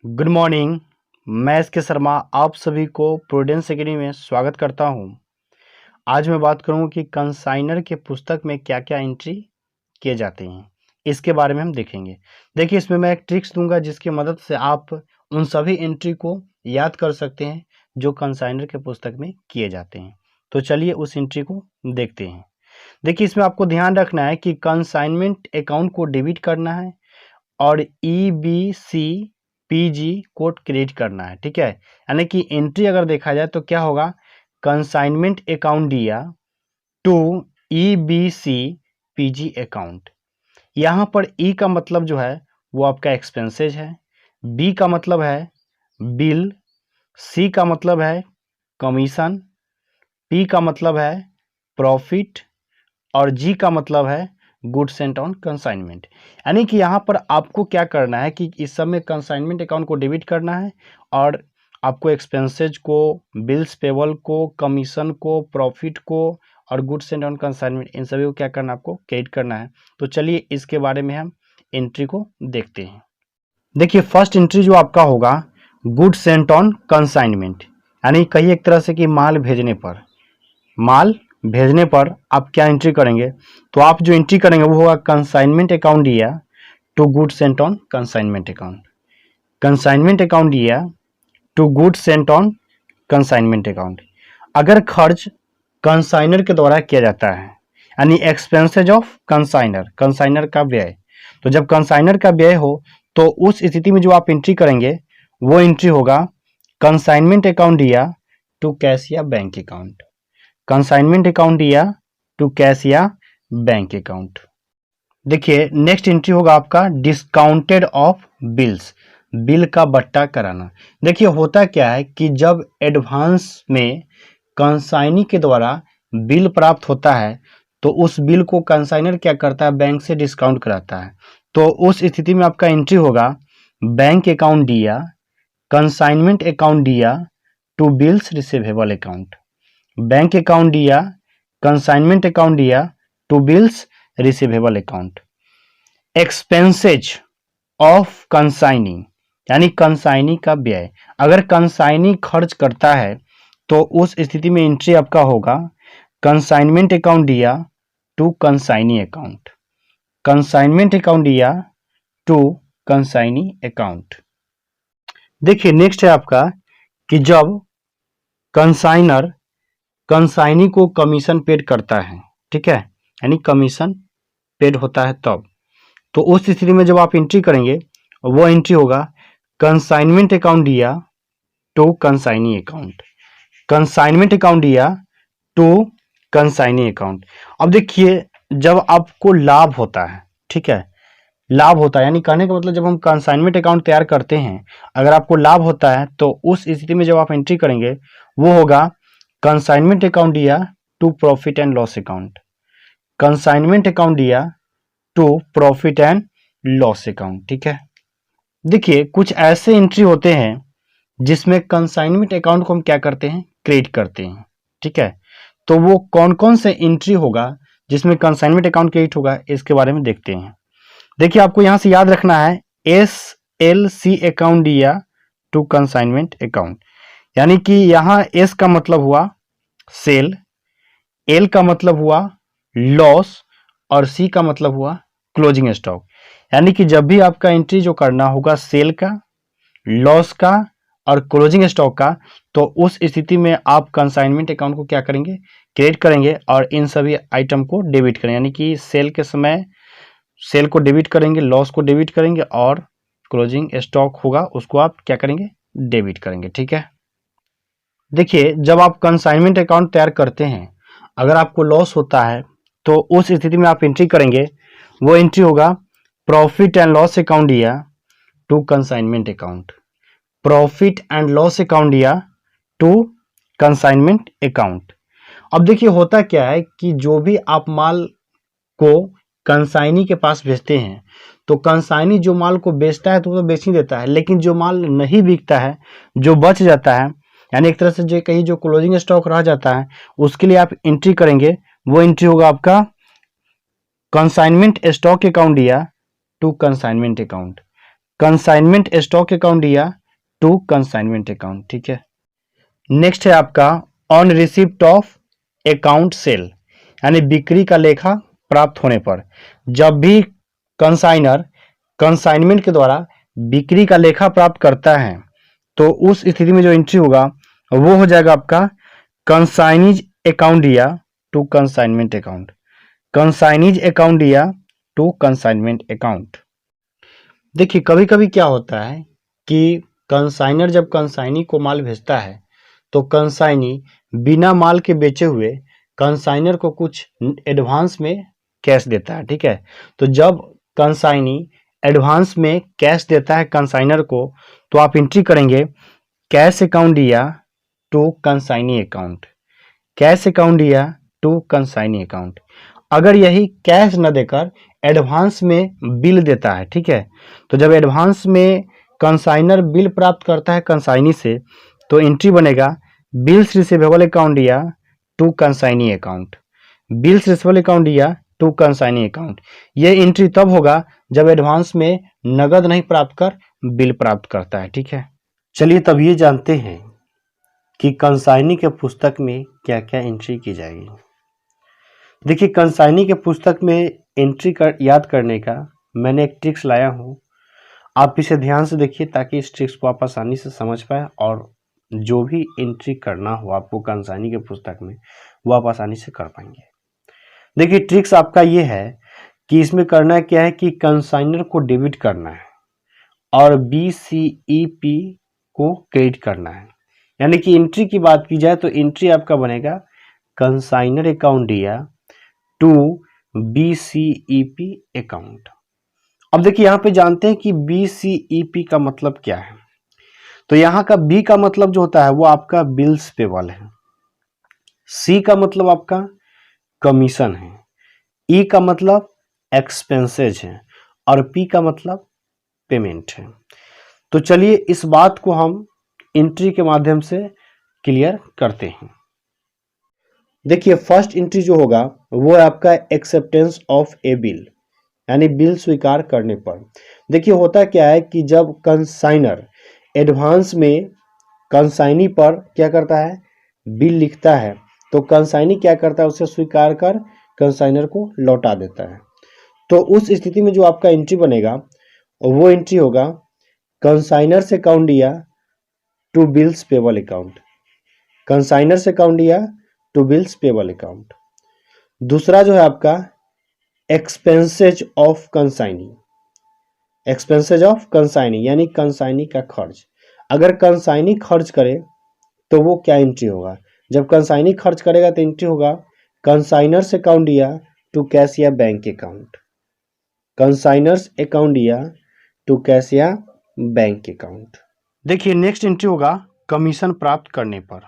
Good morning. मैं S के शर्मा आप सभी को प्रूडेंस एकेडमी में स्वागत करता हूं। आज मैं बात करूंगा कि कंसाइनर के पुस्तक में क्या क्या एंट्री किए जाते हैं, इसके बारे में हम देखेंगे। देखिए, इसमें मैं एक ट्रिक्स दूंगा जिसकी मदद से आप उन सभी एंट्री को याद कर सकते हैं जो कंसाइनर के पुस्तक में किए जाते हैं। तो चलिए उस एंट्री को देखते हैं। देखिए, इसमें आपको ध्यान रखना है कि कंसाइनमेंट अकाउंट को डेबिट करना है और EBC PG कोड क्रिएट करना है। ठीक है, यानी कि एंट्री अगर देखा जाए तो क्या होगा, कंसाइनमेंट अकाउंट दिया टू EBC PG अकाउंट। यहाँ पर E का मतलब जो है वो आपका एक्सपेंसेज है, B का मतलब है बिल, C का मतलब है कमीशन, P का मतलब है प्रॉफिट और G का मतलब है गुड्स एंड ऑन कंसाइनमेंट। यानी कि यहाँ पर आपको क्या करना है कि इस सब में कंसाइनमेंट अकाउंट को डेबिट करना है और आपको एक्सपेंसेज को, बिल्स पेबल को, कमीशन को, प्रॉफिट को और गुड्स एंड ऑन कंसाइनमेंट, इन सभी को क्या करना है, आपको क्रेडिट करना है। तो चलिए इसके बारे में हम एंट्री को देखते हैं। देखिए, फर्स्ट एंट्री जो आपका होगा गुड्स एंड ऑन कंसाइनमेंट, यानी कहीं एक तरह से कि माल भेजने पर आप क्या एंट्री करेंगे। तो आप जो एंट्री करेंगे वो होगा कंसाइनमेंट अकाउंट दिया to goods sent on consignment account, consignment account दिया to goods sent on consignment account. अगर खर्च कंसाइनर के द्वारा किया जाता है, यानी एक्सपेंसेज ऑफ कंसाइनर का व्यय, तो जब कंसाइनर का व्यय हो तो उस स्थिति में जो आप एंट्री करेंगे वो एंट्री होगा कंसाइनमेंट अकाउंट दिया टू कैश या बैंक अकाउंट, कंसाइनमेंट अकाउंट दिया टू कैश या बैंक अकाउंट। देखिए, नेक्स्ट एंट्री होगा आपका डिस्काउंटेड ऑफ बिल्स, बिल का बट्टा कराना। देखिए, होता क्या है कि जब एडवांस में कंसाइनी के द्वारा बिल प्राप्त होता है तो उस बिल को कंसाइनर क्या करता है, बैंक से डिस्काउंट कराता है। तो उस स्थिति में आपका एंट्री होगा बैंक अकाउंट दिया, कंसाइनमेंट अकाउंट दिया to bills receivable account, bank account दिया, कंसाइनमेंट अकाउंट दिया to bills receivable account. Expenses of consignee, यानी कंसाइनी का व्यय, अगर कंसाइनी खर्च करता है तो उस स्थिति में एंट्री आपका होगा कंसाइनमेंट अकाउंट दिया to consignee account, consignment account दिया टू कंसाइनी अकाउंट। देखिए, नेक्स्ट है आपका कि जब कंसाइनर कंसाइनी को कमीशन पेड करता है, ठीक है, यानी कमीशन पेड होता है तब, तो उस स्थिति में जब आप एंट्री करेंगे वो एंट्री होगा कंसाइनमेंट अकाउंट दिया to consignee account, consignment account दिया टू कंसाइनी अकाउंट। अब देखिए, जब आपको लाभ होता है, ठीक है, लाभ होता है, यानी कहने का मतलब जब हम कंसाइनमेंट अकाउंट तैयार करते हैं, अगर आपको लाभ होता है तो उस स्थिति में जब आप एंट्री करेंगे वो होगा कंसाइनमेंट अकाउंट दिया to profit and loss account, consignment account दिया to profit and loss account. ठीक है, देखिए कुछ ऐसे एंट्री होते हैं जिसमें कंसाइनमेंट अकाउंट को हम क्या करते हैं, क्रिएट करते हैं। ठीक है, तो वो कौन कौन से एंट्री होगा जिसमें कंसाइनमेंट अकाउंट क्रिएट होगा, इसके बारे में देखते हैं। देखिए, आपको यहां से याद रखना है SLC अकाउंट दिया टू कंसाइनमेंट अकाउंट, यानी कि यहां S का मतलब हुआ सेल, L का मतलब हुआ लॉस और C का मतलब हुआ क्लोजिंग स्टॉक। यानी कि जब भी आपका एंट्री जो करना होगा सेल का, लॉस का और क्लोजिंग स्टॉक का, तो उस स्थिति में आप कंसाइनमेंट अकाउंट को क्या करेंगे, क्रिएट करेंगे और इन सभी आइटम को डेबिट करेंगे। यानी कि सेल के समय सेल को डेबिट करेंगे, लॉस को डेबिट करेंगे और क्लोजिंग स्टॉक होगा उसको आप क्या करेंगे, डेबिट करेंगे। ठीक है, देखिए, जब आप कंसाइनमेंट अकाउंट तैयार करते हैं, अगर आपको लॉस होता है तो उस स्थिति में आप एंट्री करेंगे, वो एंट्री होगा प्रॉफिट एंड लॉस अकाउंट दिया to consignment account, profit and loss account दिया टू कंसाइनमेंट अकाउंट। अब देखिए, होता क्या है कि जो भी आप माल को कंसाइनी के पास भेजते हैं तो कंसाइनी जो माल को बेचता है तो वो तो बेच ही देता है, लेकिन जो माल नहीं बिकता है, जो बच जाता है, यानी एक तरह से जो कहीं जो क्लोजिंग स्टॉक रह जाता है, उसके लिए आप एंट्री करेंगे, वो एंट्री होगा आपका कंसाइनमेंट स्टॉक अकाउंट दिया to consignment account, consignment stock account या टू कंसाइनमेंट अकाउंट। ठीक है, नेक्स्ट है आपका on receipt of account sale, यानी बिक्री का लेखा प्राप्त होने पर। जब भी कंसाइनर कंसाइनमेंट के द्वारा बिक्री का लेखा प्राप्त करता है तो उस स्थिति में जो एंट्री होगा वो हो जाएगा आपका कंसाइनीज अकाउंट या to consignment account. Consignee's account या टू कंसाइनमेंट अकाउंट। देखिए कभी कभी क्या होता है कि कंसाइनर जब कंसाइनी को माल भेजता है तो कंसाइनी बिना माल के बेचे हुए कंसाइनर को कुछ एडवांस में कैश देता है। ठीक है, तो जब कंसाइनी एडवांस में कैश देता है कंसाइनर को तो आप एंट्री करेंगे कैश अकाउंट या to consignee account. Cash account या टू कंसाइनी अकाउंट। अगर यही कैश न देकर एडवांस में बिल देता है, ठीक है, तो जब एडवांस में कंसाइनर बिल प्राप्त करता है कंसाइनी से तो एंट्री बनेगा बिल्स रिसीवेबल अकाउंट या to consignee account. Bills receivable account या टू कंसाइनी अकाउंट। यह एंट्री तब होगा जब एडवांस में नगद नहीं प्राप्त कर बिल प्राप्त करता है। ठीक है, चलिए तब ये जानते हैं कि कंसाइनी के पुस्तक में क्या क्या एंट्री की जाएगी। देखिए कंसाइनी के पुस्तक में एंट्री याद करने का मैंने एक ट्रिक्स लाया हूँ, आप इसे ध्यान से देखिए ताकि इस ट्रिक्स को आप आसानी से समझ पाए और जो भी एंट्री करना हो आपको कंसाइनी के पुस्तक में वो आप आसानी से कर पाएंगे। देखिए ट्रिक्स आपका ये है कि इसमें करना क्या है कि कंसाइनर को डेबिट करना है और BCEP को क्रेडिट करना है। यानी कि एंट्री की बात की जाए तो एंट्री आपका बनेगा कंसाइनर अकाउंट या टू BCEP अकाउंट। अब देखिए यहां पे जानते हैं कि BCEP का मतलब क्या है। तो यहां का B का मतलब जो होता है वो आपका बिल्स पेबल है, C का मतलब आपका कमीशन है, E का मतलब एक्सपेंसेज है और P का मतलब पेमेंट है। तो चलिए इस बात को हम एंट्री के माध्यम से क्लियर करते हैं। देखिए फर्स्ट एंट्री जो होगा वो है आपका एक्सेप्टेंस ऑफ ए बिल, यानी बिल स्वीकार करने पर। देखिए होता क्या है कि जब कंसाइनर एडवांस में कंसाइनी पर क्या करता है बिल लिखता है तो कंसाइनी क्या करता है उसे स्वीकार कर कंसाइनर को लौटा देता है। तो उस स्थिति में जो आपका एंट्री बनेगा वो एंट्री होगा कंसाइनर्स अकाउंट या to bills payable account. Consignor's account या टू बिल्स पेबल अकाउंट। दूसरा जो है आपका expenses of consignee. Expenses of consignee यानी कंसाइनी का खर्च। अगर कंसाइनी खर्च करे तो वो क्या एंट्री होगा, जब कंसाइनी खर्च करेगा तो एंट्री होगा कंसाइनर्स अकाउंट या टू कैश या बैंक अकाउंट। कंसाइनर्स अकाउंट या टू कैश या बैंक अकाउंट। देखिए नेक्स्ट एंट्री होगा कमीशन प्राप्त करने पर।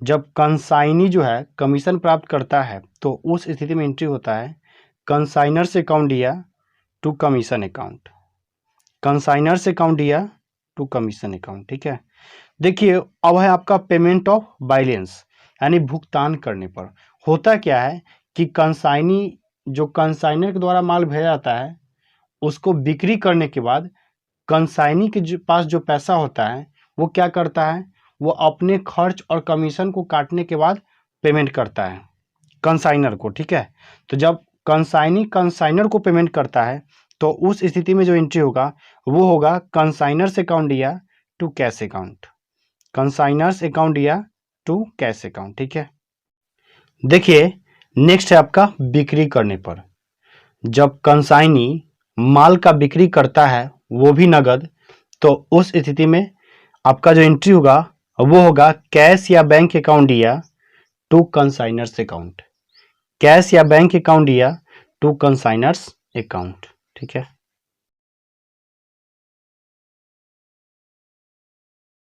जब कंसाइनी जो है कमीशन प्राप्त करता है तो उस स्थिति में एंट्री होता है कंसाइनर्स अकाउंट या to commission account. Consignor's account या टू कमीशन अकाउंट। ठीक है, देखिए अब है आपका पेमेंट ऑफ बैलेंस, यानी भुगतान करने पर। होता क्या है कि कंसाइनी जो कंसाइनर के द्वारा माल भेजा जाता है उसको बिक्री करने के बाद कंसाइनी के पास जो पैसा होता है वो क्या करता है, वो अपने खर्च और कमीशन को काटने के बाद पेमेंट करता है कंसाइनर को। ठीक है, तो जब कंसाइनी कंसाइनर को पेमेंट करता है तो उस स्थिति में जो एंट्री होगा वो होगा कंसाइनर्स अकाउंट या to cash account. Consignor's account या टू कैश अकाउंट। ठीक है, देखिए नेक्स्ट है आपका बिक्री करने पर। जब कंसाइनी माल का बिक्री करता है वो भी नगद, तो उस स्थिति में आपका जो एंट्री होगा वो होगा कैश या बैंक अकाउंट या टू कंसाइनर्स अकाउंट। कैश या बैंक अकाउंट या टू कंसाइनर्स अकाउंट। ठीक है।